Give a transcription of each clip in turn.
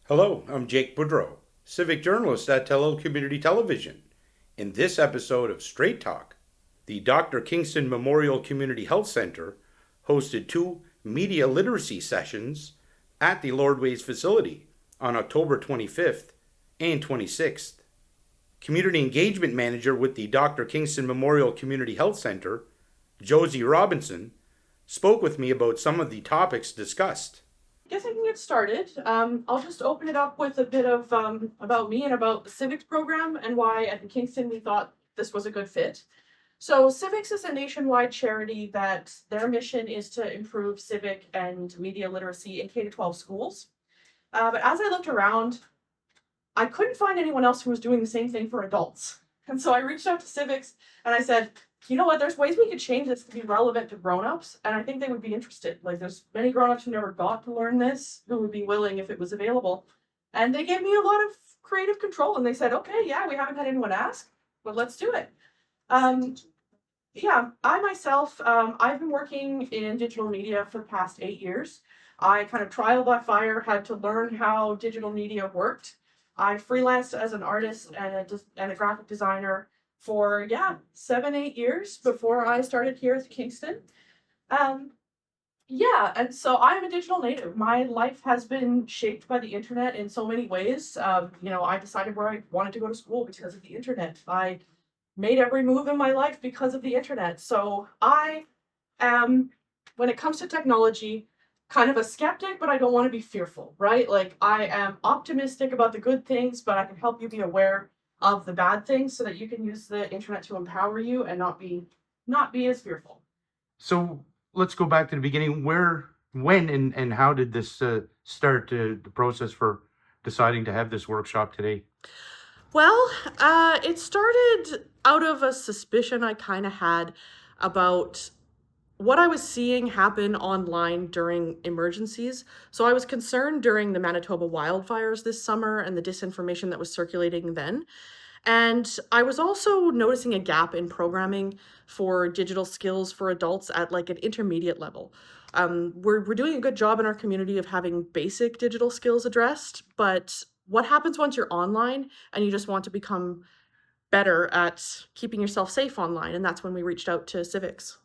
Hello, I'm Jake Boudrot, Civic Journalist at Tello Community Television. In this episode of Strait Talk, the Dr. Kingston Memorial Community Health Center hosted two media literacy sessions at the Lordways facility on October 25th and 26th. Community Engagement Manager with the Dr. Kingston Memorial Community Health Center, Josie Robinson, spoke with me about some of the topics discussed. I guess I can get started. I'll just open it up with a bit of about me and about the Civics program and why at Kingston we thought this was a good fit. So Civics is a nationwide charity that their mission is to improve civic and media literacy in K-12 schools. But as I looked around, I couldn't find anyone else who was doing the same thing for adults. And so I reached out to Civics and I said, you know what, there's ways we could change this to be relevant to grown-ups, and I think they would be interested. Like, there's many grown-ups who never got to learn this, who would be willing if it was available. And they gave me a lot of creative control, and they said, okay, yeah, we haven't had anyone ask, but let's do it. Yeah, I myself, I've been working in digital media for the past 8 years. I kind of trial by fire, had to learn how digital media worked. I freelanced as an artist and a graphic designer for 7-8 years before I started here at Kingston. And so I'm a digital native. My life has been shaped by the internet in so many ways. I decided where I wanted to go to school because of the internet. I made every move in my life because of the internet. So I am, when it comes to technology, kind of a skeptic, but I don't want to be fearful, right? Like, I am optimistic about the good things, but I can help you be aware of the bad things so that you can use the internet to empower you and not be as fearful. So let's go back to the beginning. When, and how did this start the process for deciding to have this workshop today? Well, it started out of a suspicion I kind of had about what I was seeing happen online during emergencies. So I was concerned during the Manitoba wildfires this summer and the disinformation that was circulating then. And I was also noticing a gap in programming for digital skills for adults at like an intermediate level. We're doing a good job in our community of having basic digital skills addressed, but what happens once you're online and you just want to become better at keeping yourself safe online? And that's when we reached out to Civics.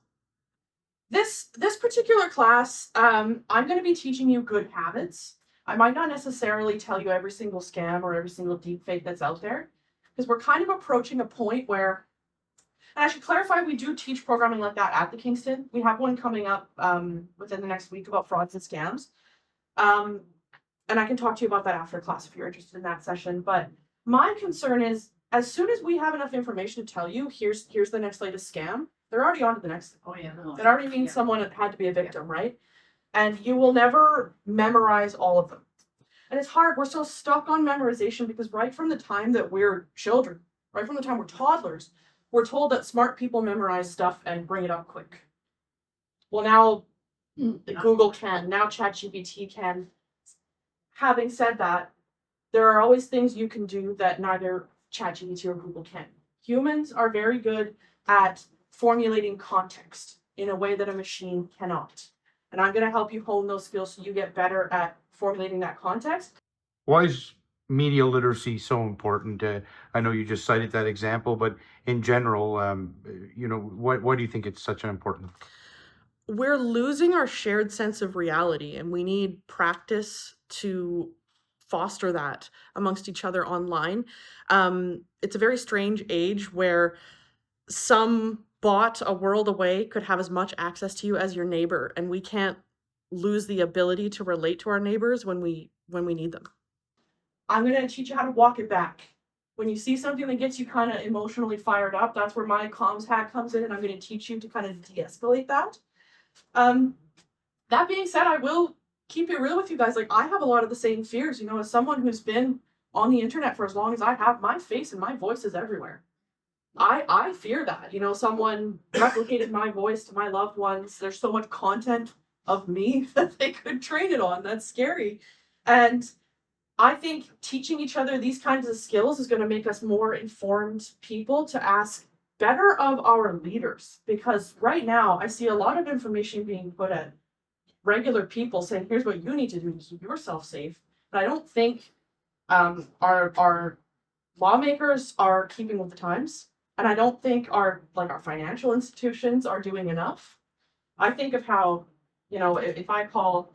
This particular class, I'm going to be teaching you good habits. I might not necessarily tell you every single scam or every single deepfake that's out there, because we're kind of approaching a point where, and I should clarify, we do teach programming like that at the Kingston. We have one coming up within the next week about frauds and scams. And I can talk to you about that after class if you're interested in that session. But my concern is, as soon as we have enough information to tell you, here's the next latest scam, they're already on to the next thing. Oh, yeah. No, That already means someone had to be a victim, right? And you will never memorize all of them. And it's hard. We're so stuck on memorization because right from the time that we're children, right from the time we're toddlers, we're told that smart people memorize stuff and bring it up quick. Well, now Google can, now ChatGPT can. Having said that, there are always things you can do that neither ChatGPT or Google can. Humans are very good at formulating context in a way that a machine cannot. And I'm going to help you hone those skills so you get better at formulating that context. Why is media literacy so important? I know you just cited that example, but in general, why do you think it's such an important? We're losing our shared sense of reality, and we need practice to foster that amongst each other online. It's a very strange age where some bot a world away could have as much access to you as your neighbor, and we can't lose the ability to relate to our neighbors when we need them. I'm going to teach you how to walk it back. When you see something that gets you kind of emotionally fired up, that's where my comms hack comes in, and I'm going to teach you to kind of de-escalate that. That being said, I will keep it real with you guys. Like, I have a lot of the same fears, as someone who's been on the internet for as long as I have, my face and my voice is everywhere. I fear that, someone replicated my voice to my loved ones. There's so much content of me that they could train it on. That's scary. And I think teaching each other these kinds of skills is going to make us more informed people to ask better of our leaders. Because right now I see a lot of information being put at regular people saying, here's what you need to do to keep yourself safe. But I don't think our lawmakers are keeping with the times, and I don't think our financial institutions are doing enough. I think of how, if I call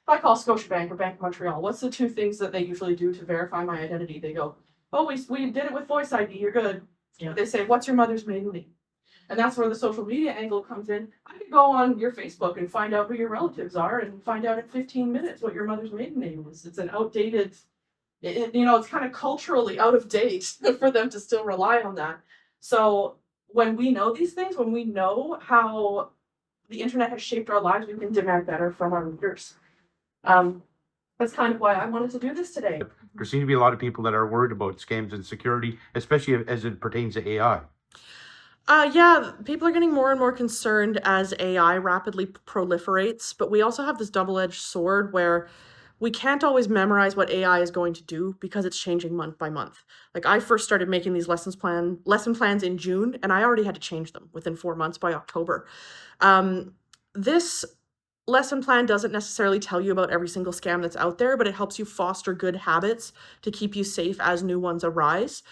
Scotiabank or Bank of Montreal, what's the two things that they usually do to verify my identity? They go, "Oh, we did it with Voice ID. You're good." Yeah. They say, "What's your mother's maiden name?" And that's where the social media angle comes in. I could go on your Facebook and find out who your relatives are and find out in 15 minutes what your mother's maiden name is. It's an outdated, it's kind of culturally out of date for them to still rely on that. So when we know these things, when we know how the internet has shaped our lives, we can demand better from our leaders. That's kind of why I wanted to do this today. There seem to be a lot of people that are worried about scams and security, especially as it pertains to AI. Yeah, people are getting more and more concerned as AI rapidly proliferates, but we also have this double-edged sword where we can't always memorize what AI is going to do because it's changing month by month. Like I first started making these lesson plans in June, and I already had to change them within 4 months by October. This lesson plan doesn't necessarily tell you about every single scam that's out there, but it helps you foster good habits to keep you safe as new ones arise.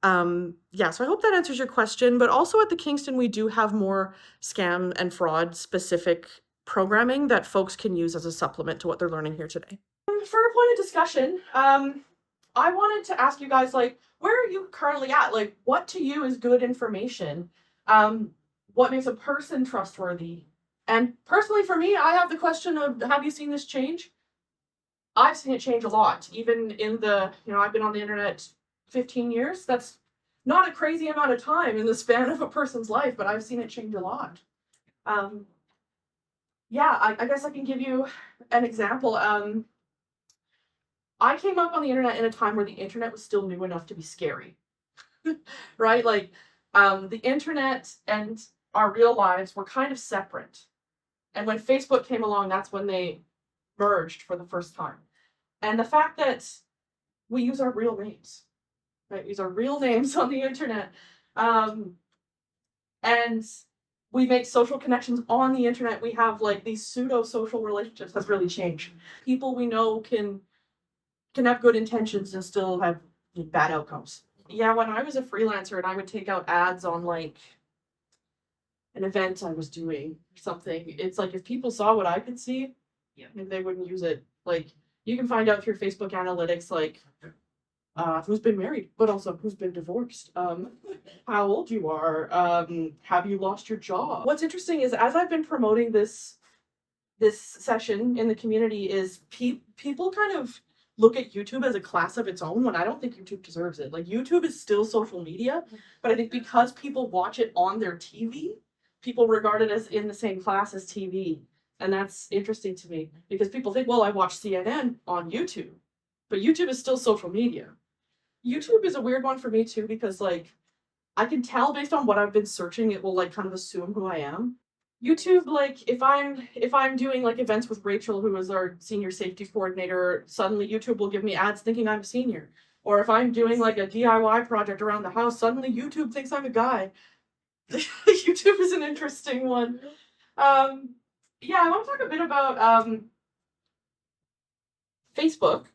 So I hope that answers your question, but also at the Kingston, we do have more scam and fraud specific programming that folks can use as a supplement to what they're learning here today. For a point of discussion, I wanted to ask you guys, where are you currently at? Like, what to you is good information? What makes a person trustworthy? And personally for me, I have the question of, have you seen this change? I've seen it change a lot. Even in I've been on the internet 15 years. That's not a crazy amount of time in the span of a person's life, but I've seen it change a lot. I guess I can give you an example. I came up on the internet in a time where the internet was still new enough to be scary, right? The internet and our real lives were kind of separate. And when Facebook came along, that's when they merged for the first time. And the fact that we use our real names, right? These are real names on the internet. And we make social connections on the internet. We have these pseudo-social relationships has really changed. People we know can have good intentions and still have bad outcomes. Yeah, when I was a freelancer and I would take out ads on an event I was doing something, it's if people saw what I could see, they wouldn't use it. You can find out through Facebook analytics who's been married, but also who's been divorced, how old you are, have you lost your job? What's interesting is as I've been promoting this session in the community is people kind of look at YouTube as a class of its own when I don't think YouTube deserves it. YouTube is still social media, but I think because people watch it on their TV, people regard it as in the same class as TV. And that's interesting to me because people think, well, I watch CNN on YouTube, but YouTube is still social media. YouTube is a weird one for me too, because I can tell based on what I've been searching, it will kind of assume who I am. YouTube, if I'm doing events with Rachel, who is our senior safety coordinator, suddenly YouTube will give me ads thinking I'm a senior. Or if I'm doing a DIY project around the house, suddenly YouTube thinks I'm a guy. YouTube is an interesting one. I want to talk a bit about Facebook.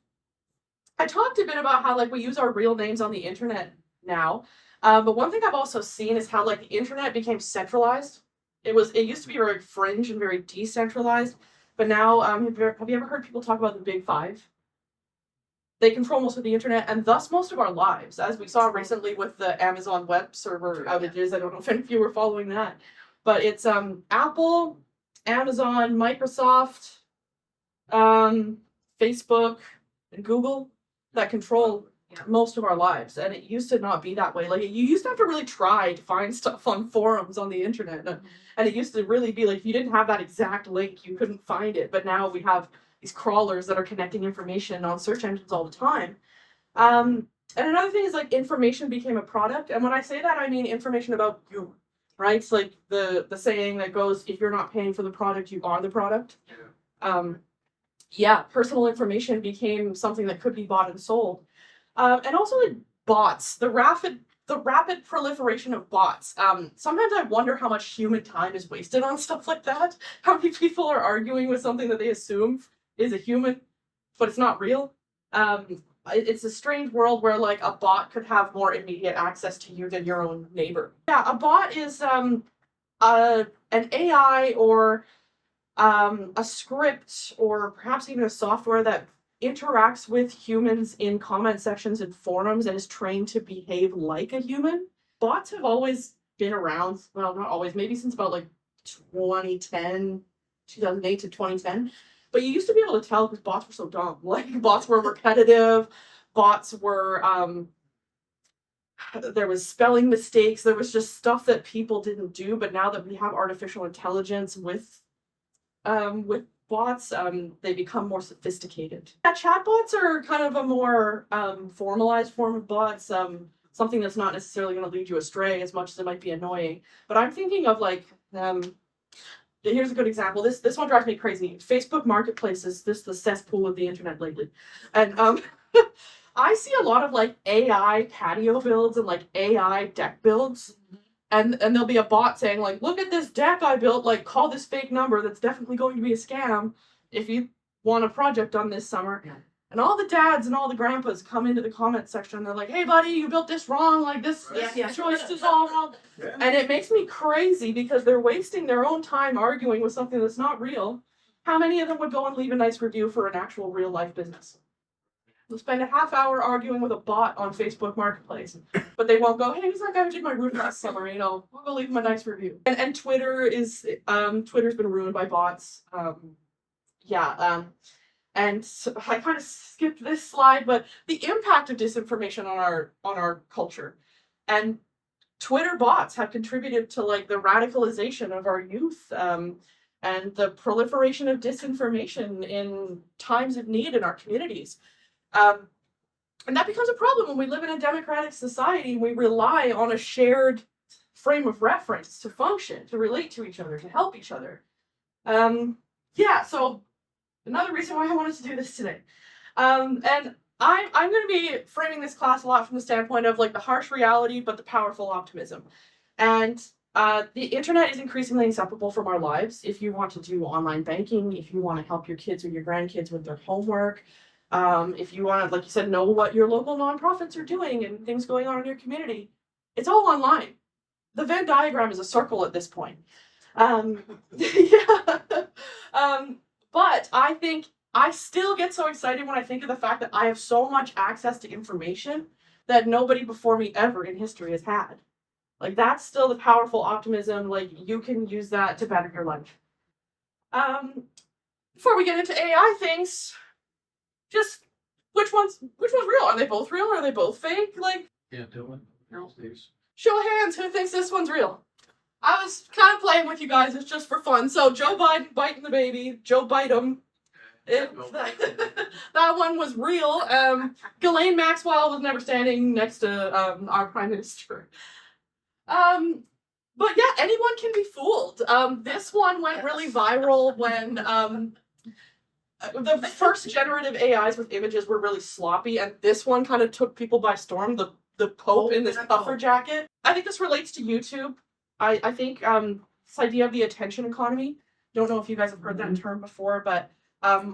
I talked a bit about how we use our real names on the internet now, but one thing I've also seen is how the internet became centralized. It used to be very fringe and very decentralized, but now have you ever heard people talk about the Big Five? They control most of the internet and thus most of our lives, as we saw recently with the Amazon web server outages. I don't know if any of you were following that, but it's Apple, Amazon, Microsoft, Facebook, and Google that control most of our lives, and it used to not be that way. You used to have to really try to find stuff on forums on the internet, and it used to really be if you didn't have that exact link, you couldn't find it. But now we have these crawlers that are connecting information on search engines all the time. And another thing is information became a product, and when I say that, I mean information about you, right? It's the saying that goes, if you're not paying for the product, you are the product. Personal information became something that could be bought and sold. And also bots, the rapid proliferation of bots. Sometimes I wonder how much human time is wasted on stuff like that. How many people are arguing with something that they assume is a human, but it's not real. It's a strange world where like a bot could have more immediate access to you than your own neighbor. Yeah, a bot is an AI or a script or perhaps even a software that interacts with humans in comment sections and forums and is trained to behave like a human. Bots have always been around, well, not always, maybe since about like 2010, 2008 to 2010. But you used to be able to tell because bots were so dumb. Like, bots were repetitive, bots were, there was spelling mistakes, there was just stuff that people didn't do. But now that we have artificial intelligence with bots, they become more sophisticated. Yeah, chatbots are kind of a more formalized form of bots, something that's not necessarily going to lead you astray as much as it might be annoying. But I'm thinking of like, here's a good example. This one drives me crazy. Facebook Marketplace is the cesspool of the internet lately, and I see a lot of like AI patio builds and like AI deck builds. And there'll be a bot saying, like, look at this deck I built, like, call this fake number that's definitely going to be a scam if you want a project done this summer. Yeah. And all the dads and all the grandpas come into the comment section and they're like, hey, buddy, you built this wrong, like, this choice is all wrong. Yeah. And it makes me crazy because they're wasting their own time arguing with something that's not real. How many of them would go and leave a nice review for an actual real-life business? They'll spend a half hour arguing with a bot on Facebook Marketplace, but they won't go, hey, who's that guy who did my roof last summer? You know, we'll go leave him a nice review. And Twitter is, Twitter's been ruined by bots. And so I kind of skipped this slide, but the impact of disinformation on our culture. And Twitter bots have contributed to like the radicalization of our youth, and the proliferation of disinformation in times of need in our communities. And that becomes a problem when we live in a democratic society and we rely on a shared frame of reference to function, to relate to each other, to help each other. So another reason why I wanted to do this today. And I'm going to be framing this class a lot from the standpoint of like the harsh reality, but the powerful optimism. And the internet is increasingly inseparable from our lives. If you want to do online banking, if you want to help your kids or your grandkids with their homework, if you want to, like you said, know what your local nonprofits are doing and things going on in your community, it's all online. The Venn diagram is a circle at this point. But I think I still get so excited when I think of the fact that I have so much access to information that nobody before me ever in history has had. Like, that's still the powerful optimism. Like, you can use that to better your life. Before we get into AI things, just which one's real? Are they both real or are they both fake? Like, yeah, Dylan, please. Show of hands, who thinks this one's real? I was kind of playing with you guys, it's just for fun. So Joe Biden biting the baby, Joe bite him. That one was real. Ghislaine Maxwell was never standing next to our prime minister. But yeah, anyone can be fooled. This one went really viral when the first generative AIs with images were really sloppy, and this one kind of took people by storm. The Pope in this puffer jacket. I think this relates to YouTube. I think this idea of the attention economy. Don't know if you guys have heard that term before, but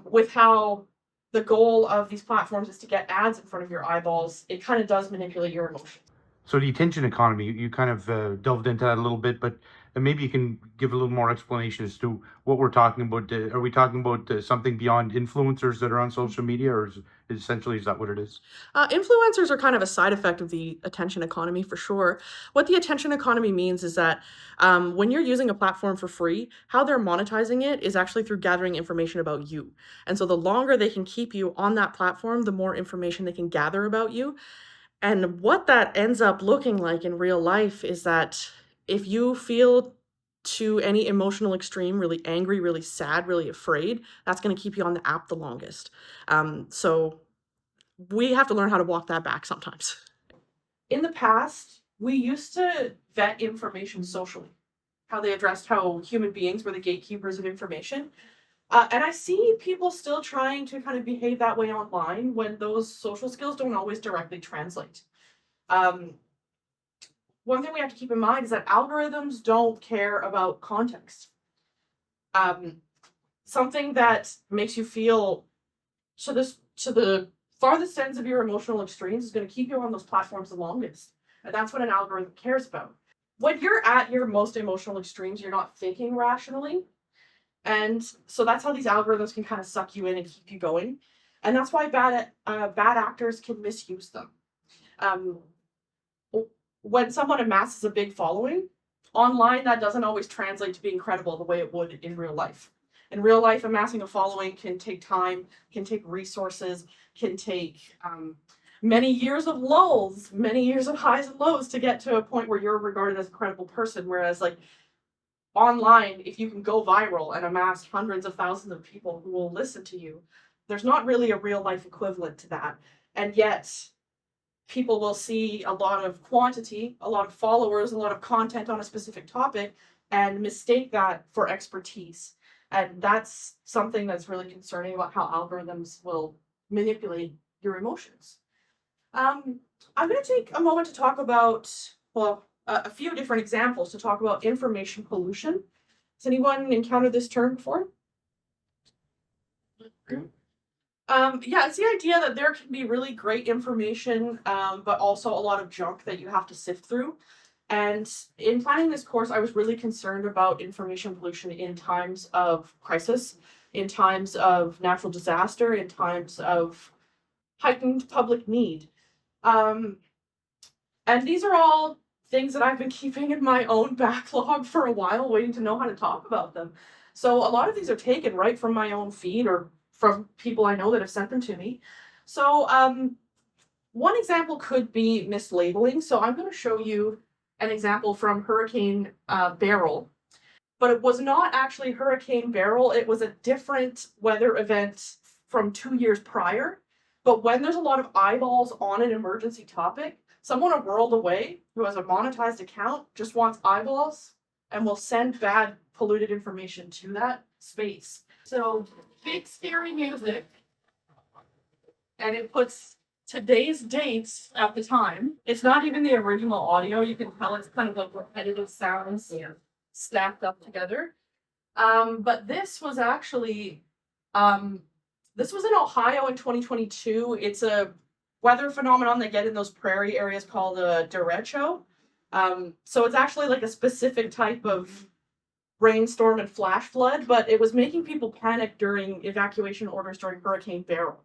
with how the goal of these platforms is to get ads in front of your eyeballs, it kind of does manipulate your emotions. So the attention economy, you kind of delved into that a little bit, but maybe you can give a little more explanation as to what we're talking about. Are we talking about something beyond influencers that are on social media, or is that what it is? Influencers are kind of a side effect of the attention economy for sure. What the attention economy means is that when you're using a platform for free, how they're monetizing it is actually through gathering information about you. And so the longer they can keep you on that platform, the more information they can gather about you. And what that ends up looking like in real life is that if you feel to any emotional extreme, really angry, really sad, really afraid, that's going to keep you on the app the longest. So we have to learn how to walk that back sometimes. In the past, we used to vet information socially, how they addressed how human beings were the gatekeepers of information. And I see people still trying to kind of behave that way online when those social skills don't always directly translate. One thing we have to keep in mind is that algorithms don't care about context. Something that makes you feel to the farthest ends of your emotional extremes is going to keep you on those platforms the longest. And that's what an algorithm cares about. When you're at your most emotional extremes, you're not thinking rationally. And so that's how these algorithms can kind of suck you in and keep you going. And that's why bad actors can misuse them. Um, when someone amasses a big following, online that doesn't always translate to being credible the way it would in real life. In real life, amassing a following can take time, can take resources, can take many years of lulls, many years of highs and lows to get to a point where you're regarded as a credible person. Whereas, like, online, if you can go viral and amass hundreds of thousands of people who will listen to you, there's not really a real life equivalent to that. And yet, people will see a lot of quantity, a lot of followers, a lot of content on a specific topic, and mistake that for expertise. And that's something that's really concerning about how algorithms will manipulate your emotions. I'm going to take a moment to talk about, well, a few different examples to talk about information pollution. Has anyone encountered this term before? Yeah, it's the idea that there can be really great information, but also a lot of junk that you have to sift through. And in planning this course, I was really concerned about information pollution in times of crisis, in times of natural disaster, in times of heightened public need. And these are all things that I've been keeping in my own backlog for a while, waiting to know how to talk about them. So a lot of these are taken right from my own feed or from people I know that have sent them to me. So one example could be mislabeling. So I'm going to show you an example from Hurricane Beryl. But it was not actually Hurricane Beryl. It was a different weather event from 2 years prior. But when there's a lot of eyeballs on an emergency topic, someone a world away who has a monetized account just wants eyeballs and will send bad, polluted information to that space. So, big scary music, and it puts today's dates at the time. It's not even the original audio. You can tell it's kind of like repetitive sounds stacked up together. But this was actually, this was in Ohio in 2022. It's a weather phenomenon they get in those prairie areas called a derecho. So it's actually like a specific type of rainstorm and flash flood, but it was making people panic during evacuation orders during Hurricane Beryl.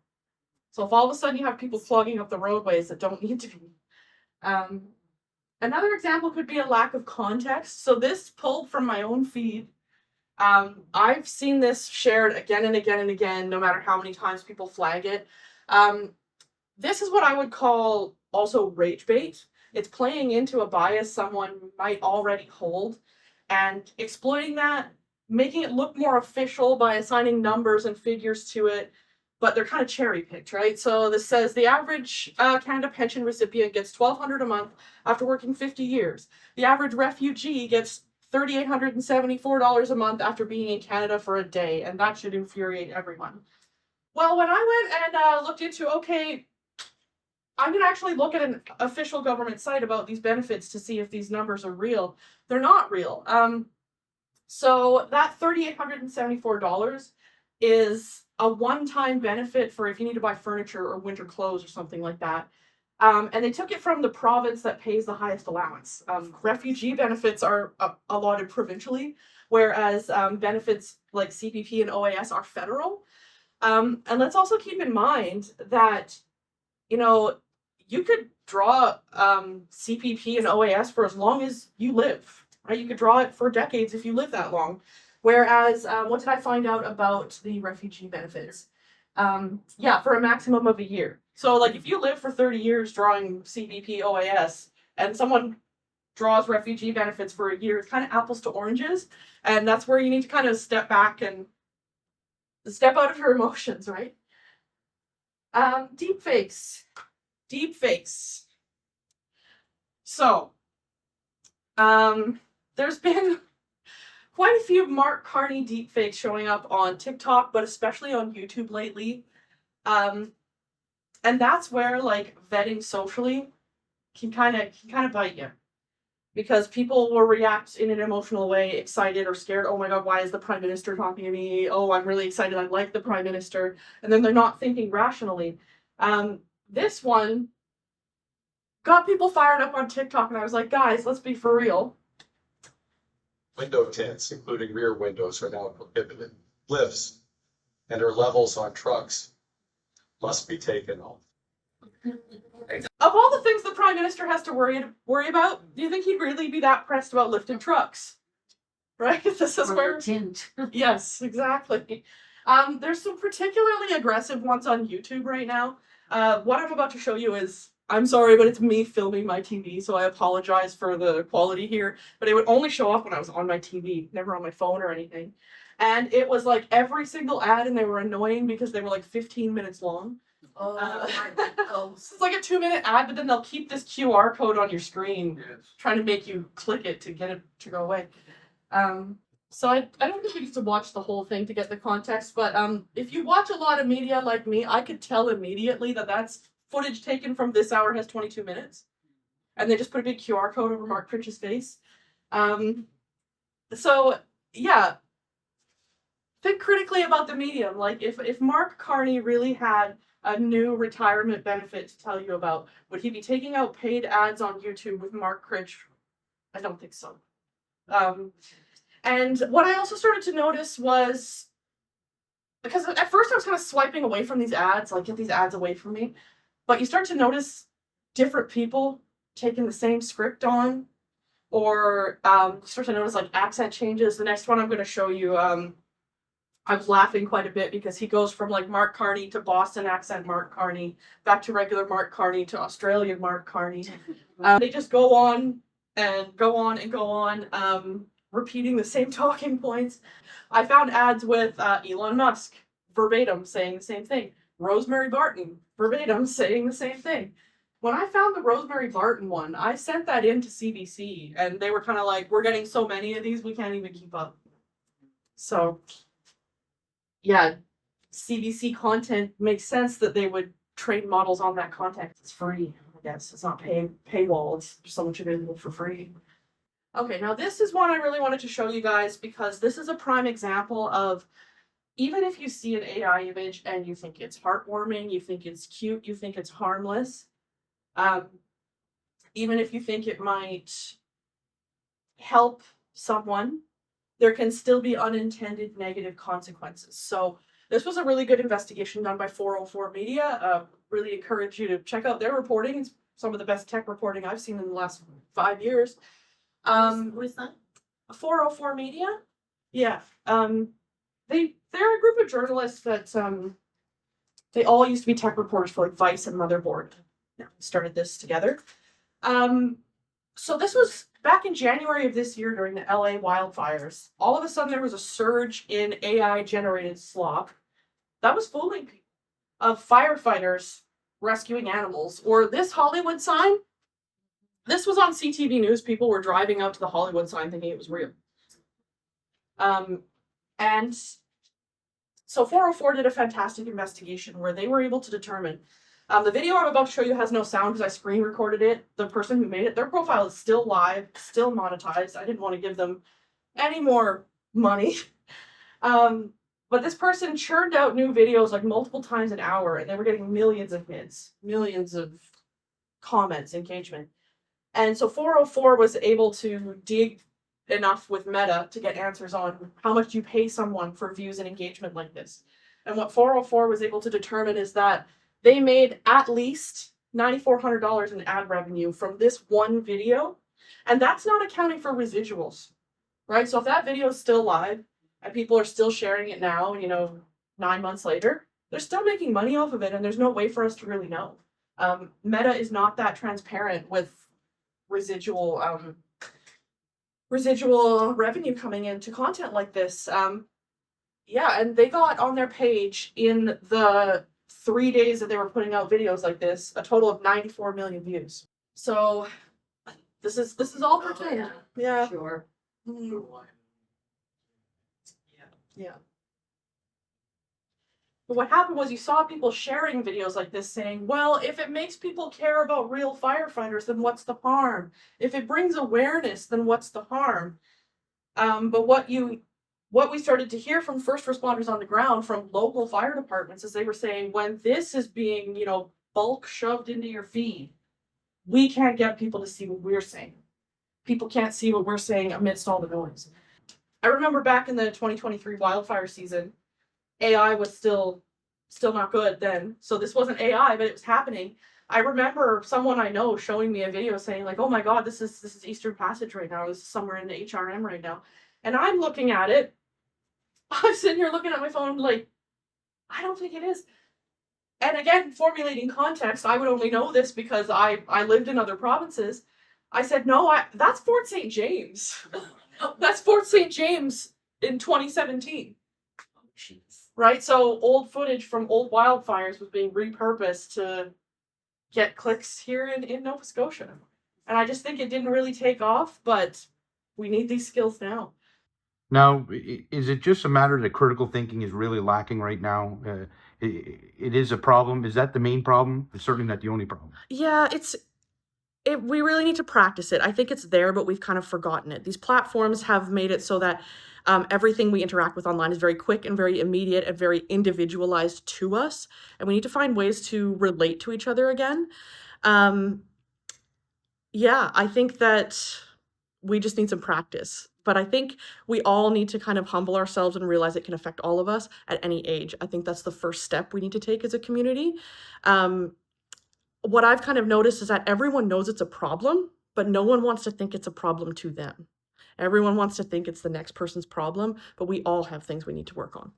So if all of a sudden you have people clogging up the roadways that don't need to be. Another example could be a lack of context. So this pulled from my own feed. I've seen this shared again and again and again, no matter how many times people flag it. This is what I would call also rage bait. It's playing into a bias someone might already hold and exploiting that, making it look more official by assigning numbers and figures to it, but they're kind of cherry picked, right? So this says the average Canada pension recipient gets $1,200 a month after working 50 years. The average refugee gets $3,874 a month after being in Canada for a day, and that should infuriate everyone. Well, when I went and looked into, okay, I'm going to actually look at an official government site about these benefits to see if these numbers are real. They're not real. So that $3,874 is a one-time benefit for if you need to buy furniture or winter clothes or something like that. And they took it from the province that pays the highest allowance. Refugee benefits are allotted provincially, whereas benefits like CPP and OAS are federal. And let's also keep in mind that, you know, you could draw CPP and OAS for as long as you live, right? You could draw it for decades if you live that long. Whereas, what did I find out about the refugee benefits? Yeah, for a maximum of a year. So, like, if you live for 30 years drawing CPP, OAS, and someone draws refugee benefits for a year, it's kind of apples to oranges. And that's where you need to kind of step back and step out of your emotions, right? Deepfakes. So, there's been quite a few Mark Carney deepfakes showing up on TikTok, but especially on YouTube lately. And that's where, like, vetting socially can kind of bite you. because people will react in an emotional way, excited or scared. Oh my God, why is the Prime Minister talking to me? Oh, I'm really excited. I like the Prime Minister. And then they're not thinking rationally. This one got people fired up on TikTok, and I was like, guys, let's be for real. Window tints, including rear windows, are now prohibited. Lifts and their levels on trucks must be taken off. Of all the things the Prime Minister has to worry about, do you think he'd really be that pressed about lifting trucks? Right? This is where tint. Yes, exactly. There's some particularly aggressive ones on YouTube right now. What I'm about to show you is, I'm sorry, but it's me filming my TV, so I apologize for the quality here, but it would only show up when I was on my TV, never on my phone or anything. And it was like every single ad, and they were annoying because they were like 15 minutes long. It's like a 2-minute ad, but then they'll keep this QR code on your screen, trying to make you click it to get it to go away. So I don't think we need to watch the whole thing to get the context, but if you watch a lot of media like me, I could tell immediately that that's footage taken from this hour has 22 minutes. And they just put a big QR code over Mark Critch's face. So, yeah. Think critically about the medium. Like, if Mark Carney really had a new retirement benefit to tell you about, would he be taking out paid ads on YouTube with Mark Critch? I don't think so. And what I also started to notice was, because at first I was kind of swiping away from these ads, like, get these ads away from me. But you start to notice different people taking the same script on, or you start to notice like accent changes. The next one I'm going to show you, I was laughing quite a bit because he goes from like Mark Carney to Boston accent Mark Carney, back to regular Mark Carney to Australian Mark Carney. They just go on and go on and go on, repeating the same talking points. I found ads with Elon Musk, verbatim, saying the same thing. Rosemary Barton, verbatim, saying the same thing. When I found the Rosemary Barton one, I sent that in to CBC, and they were kind of like, we're getting so many of these, we can't even keep up. So, yeah, CBC content makes sense that they would train models on that content. It's free, I guess. It's not paywall. It's so much available for free. Okay, now this is one I really wanted to show you guys because this is a prime example of, even if you see an AI image and you think it's heartwarming, you think it's cute, you think it's harmless, even if you think it might help someone, there can still be unintended negative consequences. So this was a really good investigation done by 404 Media. Really encourage you to check out their reporting. It's some of the best tech reporting I've seen in the last 5 years. What is that? 404 Media? Yeah. They're a group of journalists that they all used to be tech reporters for like Vice and Motherboard. Yeah, started this together. So this was back in January of this year during the LA wildfires. All of a sudden there was a surge in AI generated slop that was fooling people, of firefighters rescuing animals. Or this Hollywood sign. This was on CTV News. People were driving out to the Hollywood sign thinking it was real. And so 404 did a fantastic investigation where they were able to determine, the video I'm about to show you has no sound because I screen recorded it. The person who made it, their profile is still live, still monetized. I didn't want to give them any more money. But this person churned out new videos like multiple times an hour, and they were getting millions of hits, millions of comments, engagement. And so 404 was able to dig enough with Meta to get answers on how much you pay someone for views and engagement like this. And what 404 was able to determine is that they made at least $9,400 in ad revenue from this one video, and that's not accounting for residuals, right? So if that video is still live and people are still sharing it now, 9 months later, they're still making money off of it, and there's no way for us to really know. Meta is not that transparent with residual revenue coming into content like this. Yeah, and they got on their page in the 3 days that they were putting out videos like this, a total of 94 million views. So this is all pretend. Yeah. Sure. Mm. Yeah. But what happened was you saw people sharing videos like this saying, well, if it makes people care about real firefighters, then what's the harm? If it brings awareness, then what's the harm? But what we started to hear from first responders on the ground, from local fire departments, is they were saying, when this is being, bulk shoved into your feed, we can't get people to see what we're saying. People can't see what we're saying amidst all the noise. I remember back in the 2023 wildfire season, AI was still not good then. So this wasn't AI, but it was happening. I remember someone I know showing me a video saying like, "Oh my God, this is Eastern Passage right now. This is somewhere in the HRM right now." And I'm looking at it. I'm sitting here looking at my phone like, I don't think it is. And again, formulating context, I would only know this because I lived in other provinces. I said, no, that's Fort St. James. That's Fort St. James in 2017. Right? So old footage from old wildfires was being repurposed to get clicks here in Nova Scotia. And I just think it didn't really take off, but we need these skills now. Now, is it just a matter that critical thinking is really lacking right now? It is a problem. Is that the main problem? It's certainly not the only problem. Yeah, we really need to practice it. I think it's there, but we've kind of forgotten it. These platforms have made it so that everything we interact with online is very quick and very immediate and very individualized to us. And we need to find ways to relate to each other again. Yeah, I think that we just need some practice. But I think we all need to kind of humble ourselves and realize it can affect all of us at any age. I think that's the first step we need to take as a community. What I've kind of noticed is that everyone knows it's a problem, but no one wants to think it's a problem to them. Everyone wants to think it's the next person's problem, but we all have things we need to work on.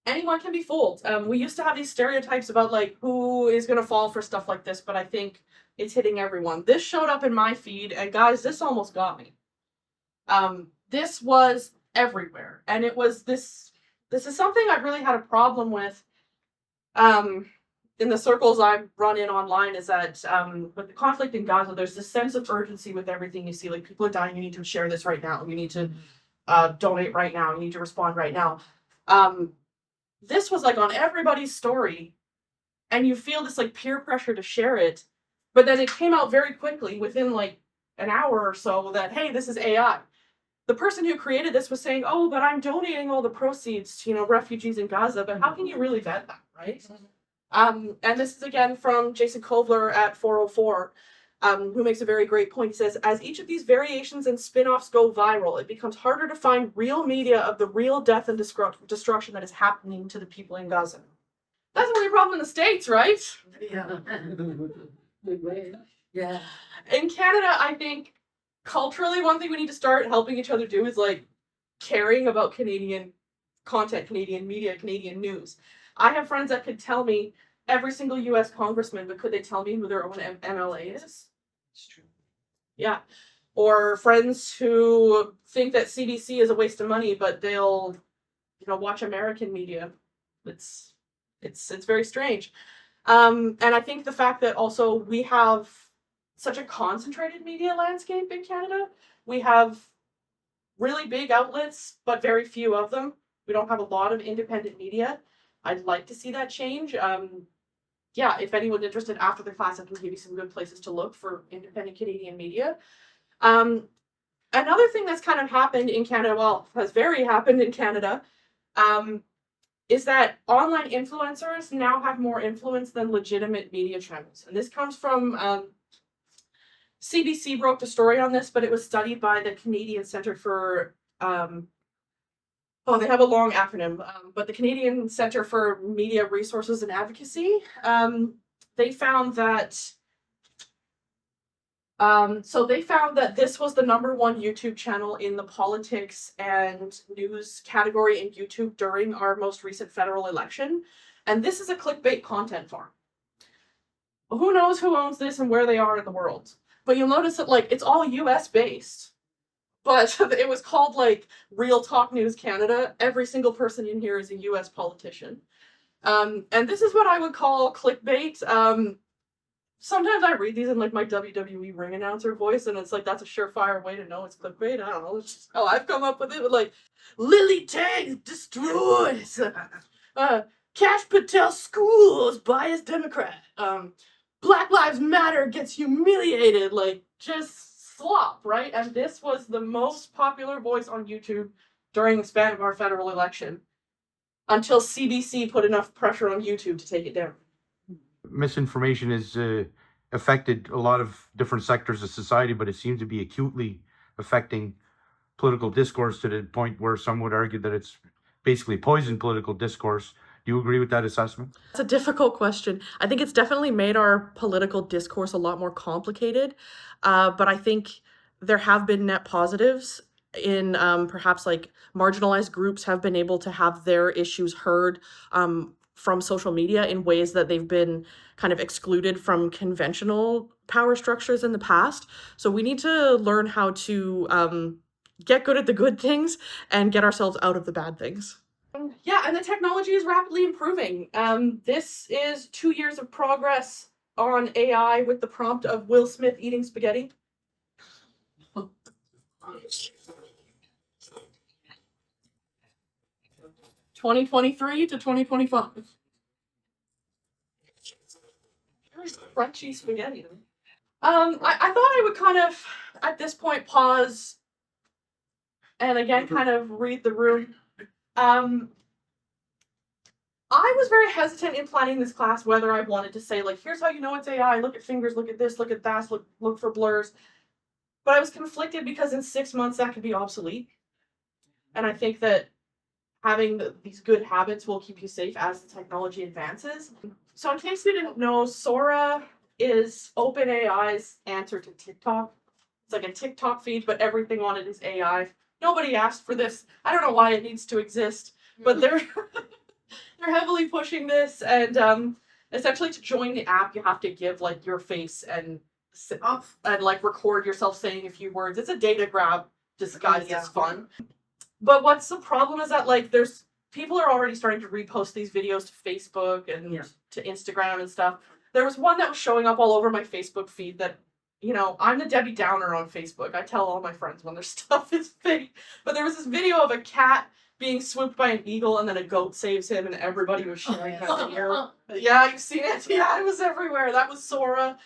Anyone can be fooled. We used to have these stereotypes about like who is going to fall for stuff like this, but I think it's hitting everyone. This showed up in my feed, and guys, this almost got me. This was everywhere, and it was this is something I've really had a problem with. In the circles I've run in online, is that with the conflict in Gaza, there's this sense of urgency with everything you see. Like, people are dying, you need to share this right now. You need to donate right now. You need to respond right now. This was like on everybody's story, and you feel this like peer pressure to share it. But then it came out very quickly within like an hour or so that, hey, this is AI. The person who created this was saying, oh, but I'm donating all the proceeds to, refugees in Gaza. But how can you really vet that, right? And this is again from Jason Kovler at 404, who makes a very great point. He says, as each of these variations and spin-offs go viral, it becomes harder to find real media of the real death and destruction that is happening to the people in Gaza. That's a real problem in the States, right? Yeah. Yeah. In Canada, I think culturally, one thing we need to start helping each other do is like caring about Canadian content, Canadian media, Canadian news. I have friends that could tell me every single US congressman, but could they tell me who their own MLA is? It's true. Yeah. Or friends who think that CBC is a waste of money, but they'll, watch American media. It's very strange. And I think the fact that also we have such a concentrated media landscape in Canada. We have really big outlets, but very few of them. We don't have a lot of independent media. I'd like to see that change. Yeah, if anyone's interested after the class, I can give you some good places to look for independent Canadian media. Another thing that's kind of happened in Canada, has very happened in Canada, is that online influencers now have more influence than legitimate media channels. And this comes from, CBC broke the story on this, but it was studied by the Canadian Centre for, they have a long acronym, but the Canadian Centre for Media Resources and Advocacy, they found that this was the #1 YouTube channel in the politics and news category in YouTube during our most recent federal election. And this is a clickbait content farm. Who knows who owns this and where they are in the world? But you'll notice that it's all US based. But it was called Real Talk News Canada. Every single person in here is a US politician. And this is what I would call clickbait. Sometimes I read these in my WWE ring announcer voice, and it's that's a surefire way to know it's clickbait. I don't know. It's just how I've come up with it. But Lily Tang destroys. Cash Patel schools biased Democrat. Black Lives Matter gets humiliated. Like, just slop, right? And this was the most popular voice on YouTube during the span of our federal election until CBC put enough pressure on YouTube to take it down. Misinformation has affected a lot of different sectors of society, but it seems to be acutely affecting political discourse to the point where some would argue that it's basically poisoned political discourse. Do you agree with that assessment? It's a difficult question. I think it's definitely made our political discourse a lot more complicated, but I think there have been net positives in perhaps like marginalized groups have been able to have their issues heard from social media in ways that they've been kind of excluded from conventional power structures in the past. So we need to learn how to get good at the good things and get ourselves out of the bad things. Yeah, and the technology is rapidly improving. This is 2 years of progress on AI with the prompt of Will Smith eating spaghetti. 2023 to 2025. Very crunchy spaghetti. I thought I would kind of, at this point, pause and again kind of read the room. I was very hesitant in planning this class whether I wanted to say, like, here's how you know it's AI, look at fingers, look at this, look at that, look for blurs. But I was conflicted because in 6 months that could be obsolete. And I think that having these good habits will keep you safe as the technology advances. So in case you didn't know, Sora is OpenAI's answer to TikTok. It's like a TikTok feed, but everything on it is AI. Nobody asked for this. I don't know why it needs to exist, but they're heavily pushing this, and essentially to join the app, you have to give like your face and like record yourself saying a few words. It's a data grab disguised as fun. But what's the problem is that like there's people are already starting to repost these videos to Facebook and to Instagram and stuff. There was one that was showing up all over my Facebook feed that, you know, I'm the Debbie Downer on Facebook. I tell all my friends when their stuff is fake. But there was this video of a cat being swooped by an eagle and then a goat saves him and everybody was sharing that video. Yeah, you've seen it? Yeah, it was everywhere. That was Sora.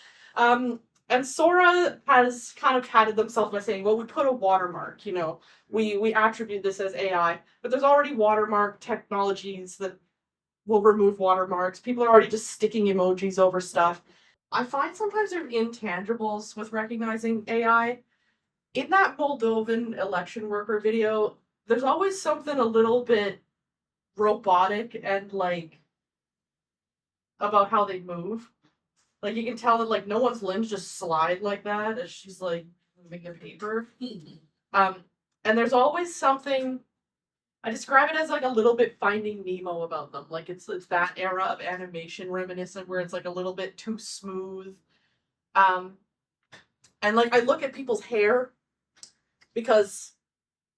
And Sora has kind of catted themselves by saying, well, we put a watermark, you know, we attribute this as AI, but there's already watermark technologies that will remove watermarks. People are already just sticking emojis over stuff. I find sometimes there's intangibles with recognizing AI. In that Moldovan election worker video, there's always something a little bit robotic and like about how they move. Like you can tell that like no one's limbs just slide like that as she's like moving a paper. And there's always something, I describe it as like a little bit Finding Nemo about them. Like it's that era of animation reminiscent where it's like a little bit too smooth. And like I look at people's hair because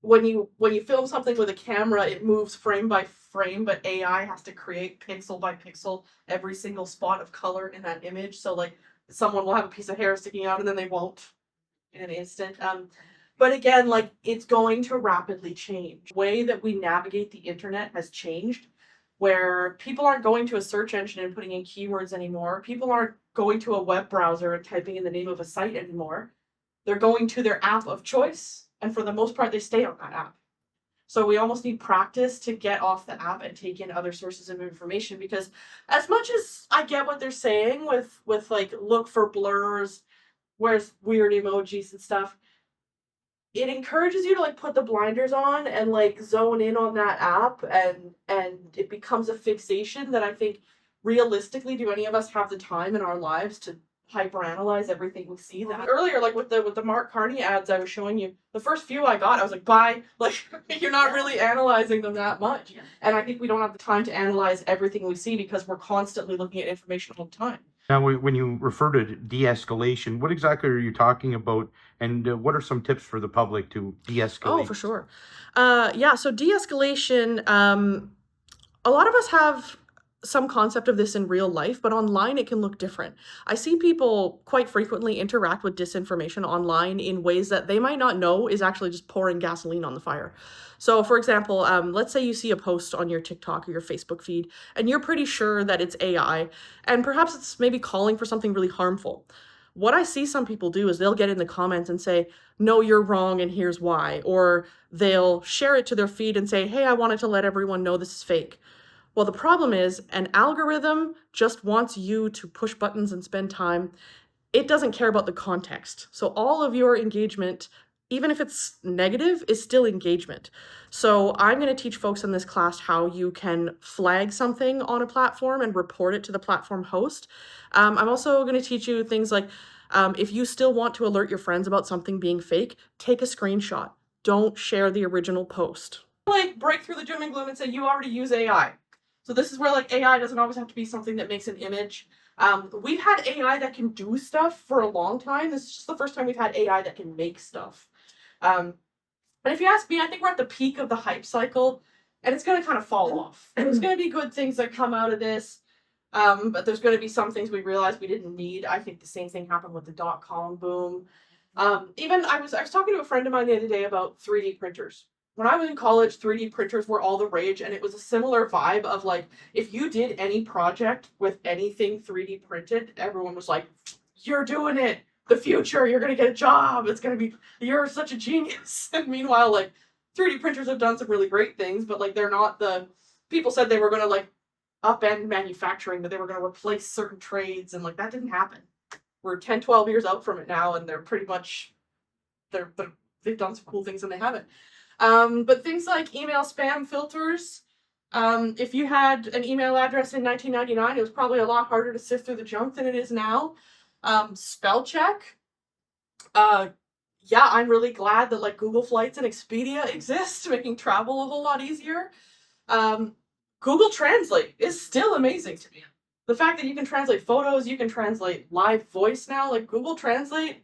when you film something with a camera, it moves frame by frame, but AI has to create pixel by pixel every single spot of color in that image. So like someone will have a piece of hair sticking out and then they won't in an instant. But again, like it's going to rapidly change. The way that we navigate the internet has changed, where people aren't going to a search engine and putting in keywords anymore. People aren't going to a web browser and typing in the name of a site anymore. They're going to their app of choice, and for the most part, they stay on that app. So we almost need practice to get off the app and take in other sources of information, because as much as I get what they're saying with like look for blurs, where's weird emojis and stuff, it encourages you to like put the blinders on and like zone in on that app, and it becomes a fixation that I think realistically, do any of us have the time in our lives to hyperanalyze everything we see? That earlier, like with the Mark Carney ads I was showing you, the first few I got, I was like, bye. Like you're not really analyzing them that much. And I think we don't have the time to analyze everything we see because we're constantly looking at information all the time. Now, when you refer to de-escalation, what exactly are you talking about, and what are some tips for the public to de-escalate? Oh, for sure. So de-escalation, a lot of us have some concept of this in real life, but online it can look different. I see people quite frequently interact with disinformation online in ways that they might not know is actually just pouring gasoline on the fire. So, for example, let's say you see a post on your TikTok or your Facebook feed, and you're pretty sure that it's AI, and perhaps it's maybe calling for something really harmful. What I see some people do is they'll get in the comments and say, no, you're wrong, and here's why. Or they'll share it to their feed and say, hey, I wanted to let everyone know this is fake. Well, the problem is an algorithm just wants you to push buttons and spend time. It doesn't care about the context. So all of your engagement, even if it's negative, is still engagement. So I'm going to teach folks in this class how you can flag something on a platform and report it to the platform host. I'm also going to teach you things like if you still want to alert your friends about something being fake, take a screenshot. Don't share the original post. Like break through the doom and gloom and say you already use AI. So this is where like AI doesn't always have to be something that makes an image. We've had AI that can do stuff for a long time. This is just the first time we've had AI that can make stuff. And if you ask me, I think we're at the peak of the hype cycle, and it's going to kind of fall off. There's going to be good things that come out of this, but there's going to be some things we realized we didn't need. I think the same thing happened with the .com boom. Even I was talking to a friend of mine the other day about 3D printers. When I was in college, 3D printers were all the rage, and it was a similar vibe of like, if you did any project with anything 3D printed, everyone was like, you're doing it, the future, you're going to get a job, it's going to be, you're such a genius. And meanwhile, like, 3D printers have done some really great things, but like, they're not people said they were going to like upend manufacturing, that they were going to replace certain trades, and like, that didn't happen. We're 10, 12 years out from it now, and they're pretty much, they've done some cool things and they haven't. But things like email spam filters, if you had an email address in 1999, it was probably a lot harder to sift through the junk than it is now. Spell check. Yeah, I'm really glad that like Google Flights and Expedia exist, making travel a whole lot easier. Google Translate is still amazing to me. The fact that you can translate photos, you can translate live voice now, like Google Translate,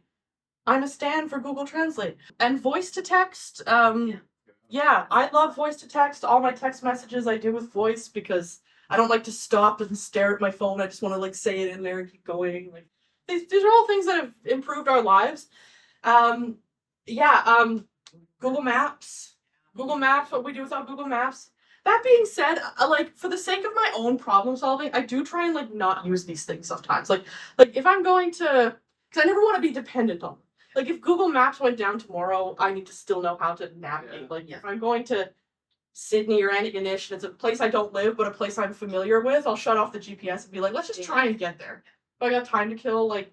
I'm a stan for Google Translate. And voice to text, yeah, I love voice to text. All my text messages I do with voice because I don't like to stop and stare at my phone. I just want to like say it in there and keep going. Like these are all things that have improved our lives. Google Maps. Google Maps, what we do without Google Maps. That being said, like for the sake of my own problem solving, I do try and like not use these things sometimes. Like if I'm going to, because I never want to be dependent on them. Like if Google Maps went down tomorrow, I need to still know how to navigate. Like if I'm going to Sydney or Antigonish, and it's a place I don't live, but a place I'm familiar with, I'll shut off the GPS and be like, let's just try and get there. If I got time to kill, like,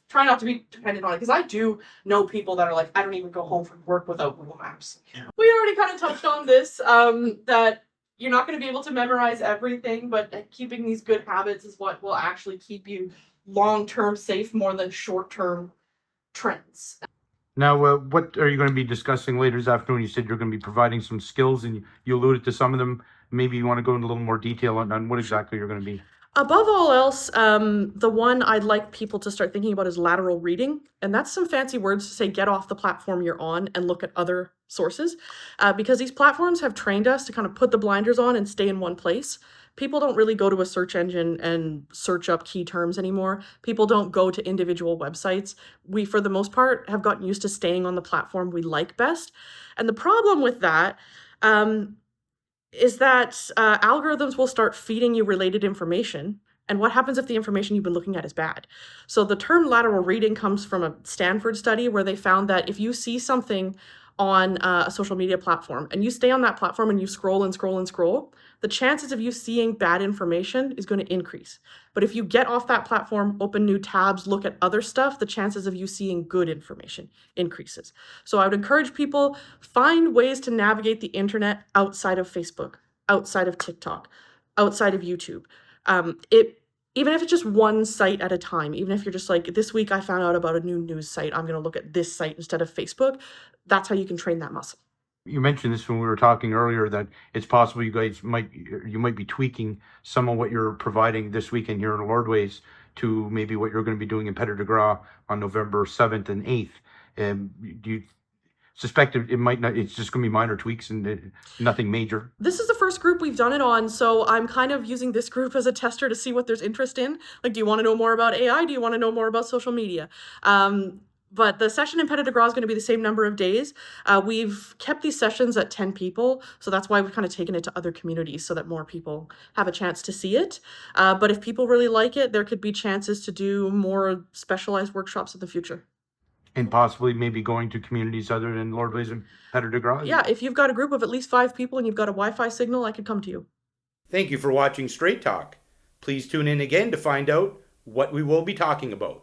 try not to be dependent on it. Because I do know people that are like, I don't even go home from work without Google Maps. Yeah. We already kind of touched on this, that you're not going to be able to memorize everything, but keeping these good habits is what will actually keep you long-term safe more than short-term trends. Now, what are you going to be discussing later this afternoon? You said you're going to be providing some skills, and you alluded to some of them. Maybe you want to go into a little more detail on what exactly you're going to be. Above all else, the one I'd like people to start thinking about is lateral reading. And that's some fancy words to say get off the platform you're on and look at other sources. Because these platforms have trained us to kind of put the blinders on and stay in one place. People don't really go to a search engine and search up key terms anymore. People don't go to individual websites. We, for the most part, have gotten used to staying on the platform we like best. And the problem with that is that algorithms will start feeding you related information. And what happens if the information you've been looking at is bad? So the term lateral reading comes from a Stanford study where they found that if you see something on a social media platform and you stay on that platform and you scroll and scroll and scroll, the chances of you seeing bad information is going to increase. But if you get off that platform, open new tabs, look at other stuff, the chances of you seeing good information increases. So I would encourage people, find ways to navigate the internet outside of Facebook, outside of TikTok, outside of YouTube. Even if it's just one site at a time, even if you're just like, this week I found out about a new news site, I'm going to look at this site instead of Facebook. That's how you can train that muscle. You mentioned this when we were talking earlier, that it's possible you might be tweaking some of what you're providing this weekend here in Lordways to maybe what you're going to be doing in Petit de Gras on November 7th and 8th. suspect it might not. It's just going to be minor tweaks and nothing major. This is the first group we've done it on, so I'm kind of using this group as a tester to see what there's interest in. Like, do you want to know more about AI? Do you want to know more about social media? But the session in Petit de Gras is going to be the same number of days. We've kept these sessions at 10 people, so that's why we've kind of taken it to other communities so that more people have a chance to see it. But if people really like it, there could be chances to do more specialized workshops in the future. And possibly maybe going to communities other than Lord Blaise and Petit de Gras? Yeah, if you've got a group of at least 5 people and you've got a Wi-Fi signal, I could come to you. Thank you for watching Strait Talk. Please tune in again to find out what we will be talking about.